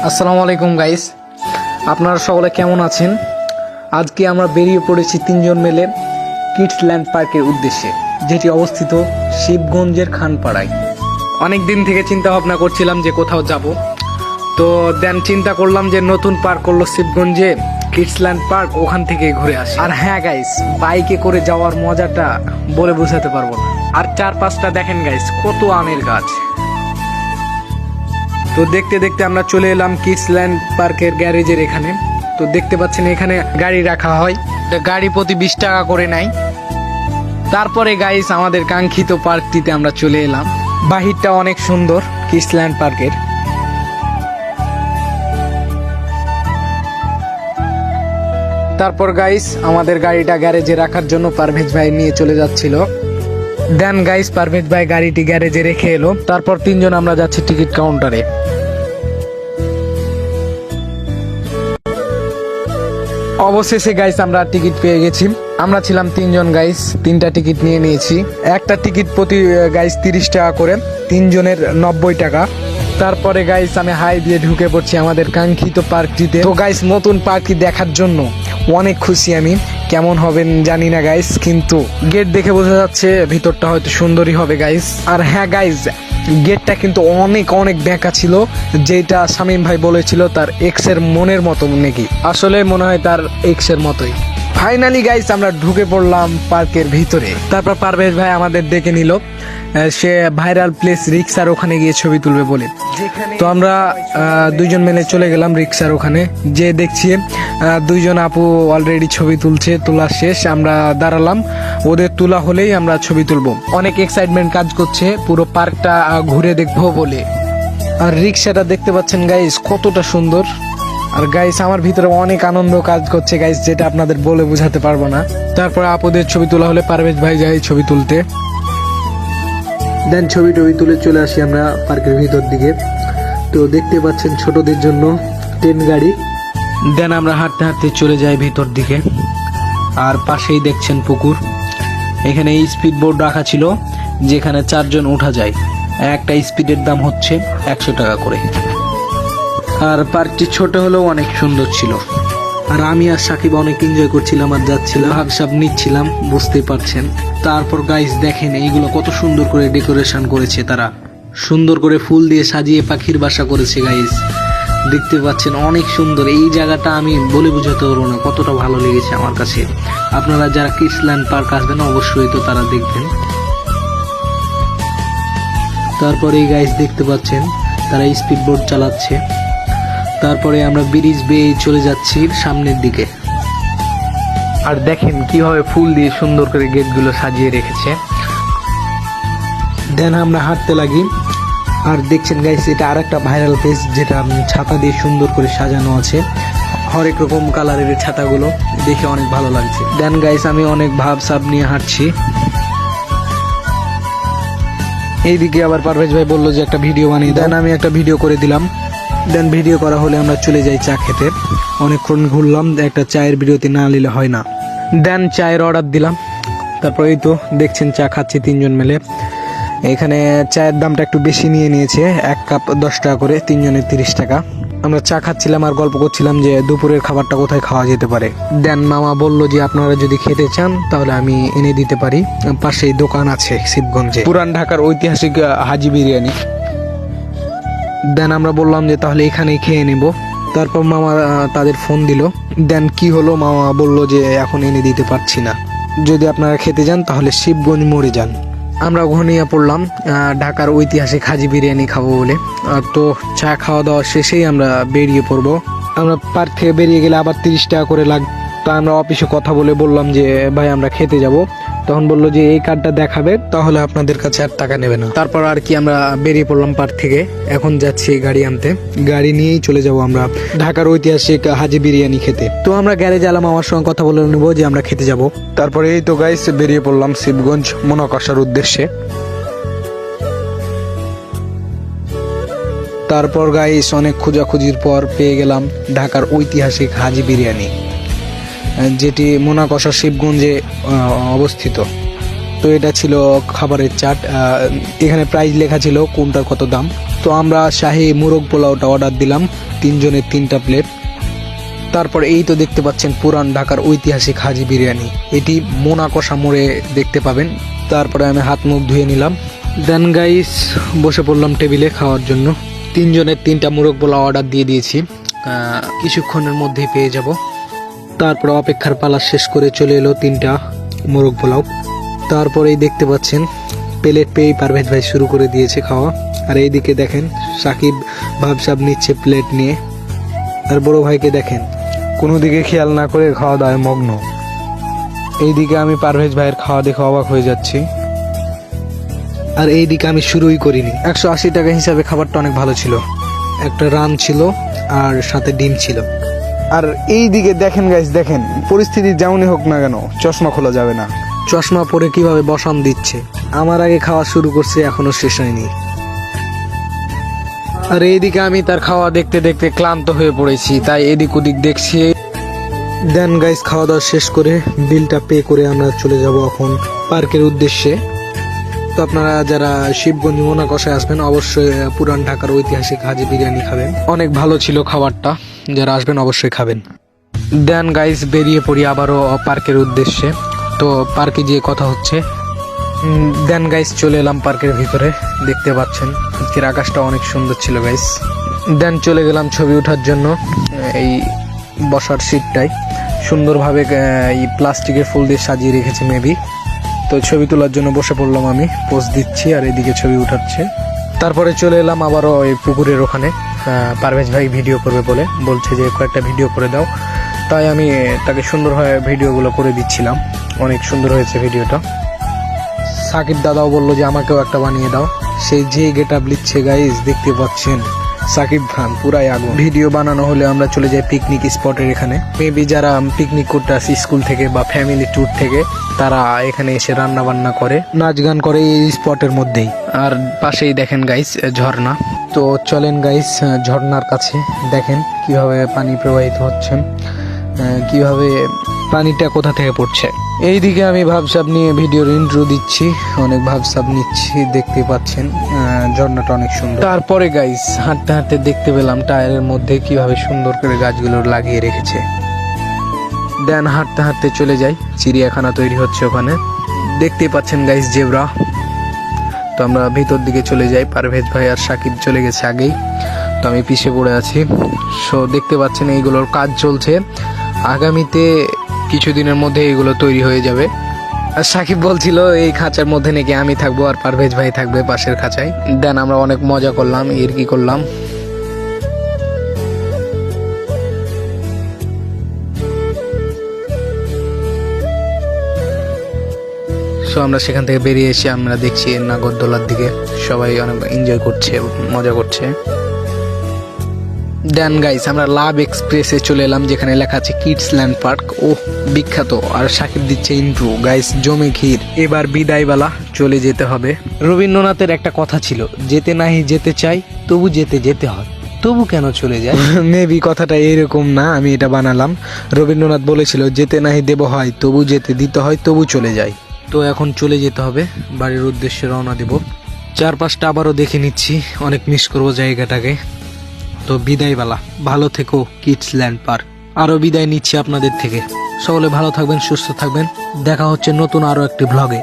আসসালামু আলাইকুম গাইস, আপনারা সকলে কেমন আছেন? আজকে আমরা বেরিয়ে পড়েছি তিনজন মিলে কিডসল্যান্ড পার্কের উদ্দেশ্যে, যেটি অবস্থিত শিবগঞ্জের খানপাড়ায়। অনেক দিন থেকে চিন্তা ভাবনা করছিলাম যে কোথাও যাব, তো দেন চিন্তা করলাম যে নতুন পার্ক করলো শিবগঞ্জে কিডসল্যান্ড পার্ক, ওখান থেকে ঘুরে আসি। আর হ্যাঁ গাইস, বাইকে করে যাওয়ার মজাটা বলে বোঝাতে পারবো না। আর চারপাশটা দেখেন গাইস, কত আমের গাছ। তো দেখতে দেখতে আমরা চলে এলাম কিডসল্যান্ড পার্কের গ্যারেজের এখানে। তো দেখতে পাচ্ছেন এখানে গাড়ি রাখা হয়, গাড়ি প্রতি 20 টাকা করে নেয়। তারপরে গাইস আমাদের কাঙ্ক্ষিত পার্কটিতে আমরা চলে এলাম। বাহিরটা অনেক সুন্দর কিডসল্যান্ড পার্কের। তারপর গাইস আমাদের গাড়িটা গ্যারেজে রাখার জন্য পারভেজ ভাই নিয়ে চলে যাচ্ছিল। দেন গাইস পারভেজ ভাই গাড়িটি গ্যারেজে রেখে এলো। তারপর তিনজন আমরা যাচ্ছি টিকিট কাউন্টারে। অবশেষে গাইস আমরা টিকিট পেয়ে গেছি। আমরা ছিলাম তিনজন গাইস, 3টা টিকিট নিয়ে নিয়েছি। একটা টিকিট প্রতি গাইস 30 টাকা করে, তিনজনের 90 টাকা। তারপরে গাইস আমি হাই দিয়ে ঢুকে পড়ছি আমাদের কাঙ্ক্ষিত পার্কটিতে। তো গাইস নতুন পার্কটি দেখার জন্য অনেক খুশি আমি। কেমন হবেন জানি না গাইস, কিন্তু গেট দেখে বোঝা যাচ্ছে ভিতরটা হয়তো সুন্দরই হবে গাইস। আর হ্যাঁ গাইস, গেটটা কিন্তু অনেক অনেক বেঁকা ছিল, যেটা শামীম ভাই বলেছিল তার এক্স এর মনের মতো নাকি। আসলে মনে হয় তার এক্স এর মতোই। ফাইনালি গাইস আমরা ঢুকে পড়লাম পার্কের ভিতরে। তারপর পারভেজ ভাই আমাদের ডেকে নিল, সে ভাইরাল প্লেস রিক্সার ওখানে গিয়ে ছবি তুলবে বলে। তো আমরা দুইজন মিলে চলে গেলাম রিক্সার ওখানে। যে দেখছি দুইজন আপু অলরেডি ছবি তুলছে, তোলা শেষ। আমরা দাঁড়ালাম, ওদের তোলা হলেই আমরা ছবি তুলবো। অনেক এক্সাইটমেন্ট কাজ করছে পুরো পার্কটা ঘুরে দেখবো বলে। আর রিক্সাটা দেখতে পাচ্ছেন গাইস কতটা সুন্দর। আর গাইস আমার ভিতরে অনেক আনন্দ কাজ করছে গাইস, যেটা আপনাদের বলে বোঝাতে পারবো না। তারপরে আপুদের ছবি তোলা হলে পারভেজ ভাই যায় ছবি তুলতে। দেন ছবি তুলে চলে আসি আমরা পার্কের ভিতর দিকে। তো দেখতে পাচ্ছেন ছোটদের জন্য ট্রেন গাড়ি। দেন আমরা হাঁটতে হাঁটতে চলে যাই ভিতর দিকে। আর পাশেই দেখছেন পুকুর। এখানে স্পিড বোর্ড রাখা ছিল, যেখানে 4 জন ওঠা যায়। একটা স্পিডের দাম হচ্ছে 100 টাকা করে। আর পার্কটি ছোট হলেও অনেক সুন্দর ছিল। আর আমি আর সাকিব অনেক এনজয় করছিলাম আর যাচ্ছিলাম, ভাবসাব নিচ্ছিলাম, বুঝতেই পারছেন। তারপর গাইস দেখেন এইগুলো কত সুন্দর করে ডেকোরেশন করেছে তারা, সুন্দর করে ফুল দিয়ে সাজিয়ে পাখির বাসা করেছে গাইস। দেখতে পাচ্ছেন অনেক সুন্দর। এই জায়গাটা আমি বলে বোঝাতে পারবো না কতটা ভালো লেগেছে আমার কাছে। আপনারা যারা কিডসল্যান্ড পার্ক আসবেন অবশ্যই তো তারা দেখবেন। তারপরে এই গাইস দেখতে পাচ্ছেন তারা স্পিড বোট চালাচ্ছে। তারপরে আমরা ব্রিজ বেয়ে চলে যাচ্ছি সামনের দিকে। আর দেখেন কিভাবে ফুল দিয়ে সুন্দর করে গেটগুলো সাজিয়ে রেখেছে। দেন আমরা হাঁটতে লাগি। আর দেখছেন গাইস এটা আর একটা ভাইরাল পেজ, যেটা ছাতা দিয়ে সুন্দর করে সাজানো আছে। হরেক রকম কালারের ছাতাগুলো দেখে অনেক ভালো লাগছে। দেন গাইস আমি অনেক ভাবসাব নিয়ে হাঁটছি। এইদিকে আবার পারভেজ ভাই বললো যে একটা ভিডিও বানিয়ে দেন, আমি একটা ভিডিও করে দিলাম। দেন ভিডিও করা হলে আমরা চলে যাই চা খেতে। অনেকক্ষণ ঘুরলাম, একটা চায়ের বিরতি না নিলে হয় না। দেন চায়ের অর্ডার দিলাম। তারপর এই তো দেখছেন চা খাচ্ছি 3 জন মিলে। এখানে চায়ের দামটা একটু বেশি নিয়ে নিয়েছে, 1 কাপ 10 টাকা করে, 3 জনের 30 টাকা। আমরা চা খাচ্ছিলাম আর গল্প করছিলাম যে দুপুরের খাবারটা কোথায় খাওয়া যেতে পারে। দেন মামা বলল যে আপনারা যদি খেতে চান তাহলে আমি এনে দিতে পারি। পাশেই দোকান আছে শিবগঞ্জে, পুরান ঢাকার ঐতিহাসিক হাজি বিরিয়ানি। দেন আমরা বললাম যে তাহলে এখানেই খেয়ে নেব। তারপর মামা তাদের ফোন দিল। দেন কি হলো, মামা বলল যে এখন এনে দিতে পারছি না, যদি আপনারা খেতে যান তাহলে শিবগঞ্জ মোড়ে যান। আমরা ঘনিয়ে পড়লাম ঢাকার ঐতিহাসিক হাজি বিরিয়ানি খাবো বলে। তো চা খাওয়া দাওয়া শেষেই আমরা বেরিয়ে পড়বো। আমরা পার্ক থেকে বেরিয়ে গেলে আবার 30 টাকা করে লাগবে। তো আমরা অফিসে কথা বলে বললাম যে ভাই আমরা খেতে যাব। তখন বললো যে এই কার্ডটা দেখাবে, তাহলে আপনাদের কাছে আর টাকা নেবে না। তারপর আর কি আমরা বেরিয়ে পড়লাম পার্ক থেকে। এখন যাচ্ছি গাড়ি আনতে, গাড়ি নিয়েই চলে যাব আমরা ঢাকার ঐতিহাসিক হাজি বিরিয়ানি খেতে। তো আমরা গ্যারেজে এলাম, আমার সঙ্গে কথা বলে নেবো যে আমরা খেতে যাব। তারপরে এই তো গাইস বেরিয়ে পড়লাম শিবগঞ্জ মোনাকষার উদ্দেশ্যে। তারপর গাইস অনেক খোঁজাখুঁজির পর পেয়ে গেলাম ঢাকার ঐতিহাসিক হাজি বিরিয়ানি, যেটি মোনাকষা শিবগঞ্জে অবস্থিত। তো এটা ছিল খাবারের চাট। এখানে প্রাইস লেখা ছিল কোনটার কত দাম। তো তো আমরা শাহী মুরগ পোলাওটা অর্ডার দিলাম, 3 জনের 3টা প্লেট। তারপর এই তো দেখতে পাচ্ছেন পুরান ঢাকার ঐতিহাসিক হাজি বিরিয়ানি, এটি মোনাকষা মোড়ে দেখতে পাবেন। তারপরে আমি হাত মুখ ধুয়ে নিলাম, দেন গাইস বসে পড়লাম টেবিলে খাওয়ার জন্য। 3 জনের 3টা মুরগ পোলাও অর্ডার দিয়ে দিয়েছি, কিছুক্ষণের মধ্যেই পেয়ে যাব। তারপর অপেক্ষার পালা শেষ করে চলে এলো 3টা মোরগ পোলাও। তারপরেই দেখতে পাচ্ছেন প্লেট পেয়েই পারভেজ ভাই শুরু করে দিয়েছে খাওয়া। আর এইদিকে দেখেন সাকিব ভাবসাব নিচ্ছে প্লেট নিয়ে, আর বড় ভাইকে দেখেন কোনো দিকে খেয়াল না করে খাওয়া দাওয়ায় মগ্ন। এইদিকে আমি পারভেজ ভাইয়ের খাওয়া দেখে অবাক হয়ে যাচ্ছি, আর এইদিকে আমি শুরুই করিনি। 180 টাকা হিসাবে খাবারটা অনেক ভালো ছিল, একটা রান ছিল আর সাথে ডিম ছিল। আর এইদিকে দেখেন গাইস, দেখেন পরিস্থিতি যেমনই হোক না কেন চশমা খোলা যাবে না। চশমা পরে কিভাবে বসান দিচ্ছে, আমার আগে খাওয়া শুরু করছে, এখনো শেষ হয়নি। আর এইদিকে আমি তার খাওয়া দেখতে দেখতে ক্লান্ত হয়ে পড়েছি, তাই এদিক ওদিক দেখছি। দেন গাইস খাওয়া দাওয়া শেষ করে বিলটা পে করে আমরা চলে যাব এখন পার্কের উদ্দেশ্যে। তো আপনারা যারা শিবগঞ্জ মোনাকষায় আসবেন অবশ্যই পুরান ঢাকার ঐতিহাসিক হাজি বিরিয়ানি খাবেন, অনেক ভালো ছিল খাবারটা, যারা আসবেন অবশ্যই খাবেন। দেন গাইস বেরিয়ে পড়ি আবারও পার্কের উদ্দেশ্যে। তো পার্কে গিয়ে কথা হচ্ছে। দেন গাইস চলে এলাম পার্কের ভিতরে, দেখতে পাচ্ছেন আজকের আকাশটা অনেক সুন্দর ছিল গাইস। দেন চলে গেলাম ছবি ওঠার জন্য, এই বসার সিটটাই সুন্দরভাবে এই প্লাস্টিকের ফুল দিয়ে সাজিয়ে রেখেছে মেবি। তো ছবি তোলার জন্য বসে পড়লাম, আমি পোজ দিচ্ছি আর এদিকে ছবি উঠাচ্ছে। তারপরে চলে এলাম আবারও এই পুকুরের ওখানে, পারভেজ ভাই ভিডিও করবে বলে বলছে যে কয়েকটা ভিডিও করে দাও, তাই আমি তাকে সুন্দরভাবে ভিডিওগুলো করে দিচ্ছিলাম। অনেক সুন্দর হয়েছে ভিডিওটা। সাকিব দাদাও বললো যে আমাকেও একটা বানিয়ে দাও, সেই যে গেটআপ লিখছে গাইস দেখতে পাচ্ছেন সাকিব খান পুরাই আগুন। ভিডিও বানানো হলে আমরা চলে যাই পিকনিক স্পটের এখানে, মেবি যারা পিকনিক করতে আসে স্কুল থেকে বা ফ্যামিলি ট্যুর থেকে তারা এখানে এসে রান্না বান্না করে, নাচ গান করে এই স্পটের মধ্যেই। আর পাশেই দেখেন গাইস ঝর্ণা। তো চলেন গাইস ঝর্ণার কাছে, দেখেন কিভাবে পানি প্রবাহিত হচ্ছে, কিভাবে পানিটা কোথা থেকে পড়ছে। এইদিকে আমি ভাবসাব নিয়ে ভিডিওর ইন্ট্রো দিচ্ছি, অনেক ভাবসাব নিচ্ছি, দেখতে পাচ্ছেন ঝর্ণাটা অনেক সুন্দর। তারপরে গাইস হাঁটতে হাঁটতে দেখতে পেলাম টায়ারের মধ্যে কিভাবে সুন্দর করে গাছগুলো লাগিয়ে রেখেছে। দেন হাঁটতে হাঁটতে চলে যাই, চিড়িয়াখানা তৈরি হচ্ছে ওখানে, দেখতেই পাচ্ছেন গাইস জেব্রা। তো আমরা ভিতর দিকে চলে যাই, পারভেজ ভাই আর সাকিব চলে গেছে আগেই, তো আমি পিছিয়ে পড়ে আছি। সো দেখতে পাচ্ছেন এইগুলোর কাজ চলছে, আগামীতে কিছুদিনের মধ্যে এগুলো তৈরি হয়ে যাবে। আর সাকিব বলছিল এই খাঁচার মধ্যে নাকি আমি থাকবো আর পারভেজ ভাই থাকবে পাশের খাঁচায়। দেন আমরা অনেক মজা করলাম, কি করলাম। সো আমরা সেখান থেকে বেরিয়ে এসে আমরা দেখছি নাগরদোলার দিকে সবাই অনেক এনজয় করছে, মজা করছে। দেন গাইস আমরা লাভ এক্সপ্রেসে চলে এলাম, যেখানে লেখা আছে কিডস ল্যান্ড পার্ক। ও বিখ্যাত, আর সাকিব দিচ্ছে ইন্ট্রো। গাইস জমে ক্ষীর, এবার বিদায়বেলা চলে যেতে হবে। রবীন্দ্রনাথের একটা কথা ছিল, যেতে নাহি যেতে চাই তবু যেতে যেতে হয়, তবু কেন চলে যায়। মেবি কথাটা এরকম না, আমি এটা বানালাম। রবীন্দ্রনাথ বলেছিল যেতে নাহি দেব হয় তবু যেতে দিতে হয়, তবু চলে যায়। তো এখন চলে যেতে হবে, বাড়ির উদ্দেশ্যে রওনা দেব। চারপাশটা আবারও দেখে নিচ্ছি, অনেক মিস করবো জায়গাটাকে। তো বিদায়বেলা, ভালো থেকো কিডস ল্যান্ড পার্ক। আরো বিদায় নিচ্ছি আপনাদের থেকে, সকলে ভালো থাকবেন, সুস্থ থাকবেন, দেখা হচ্ছে নতুন আরো একটি ভ্লগে।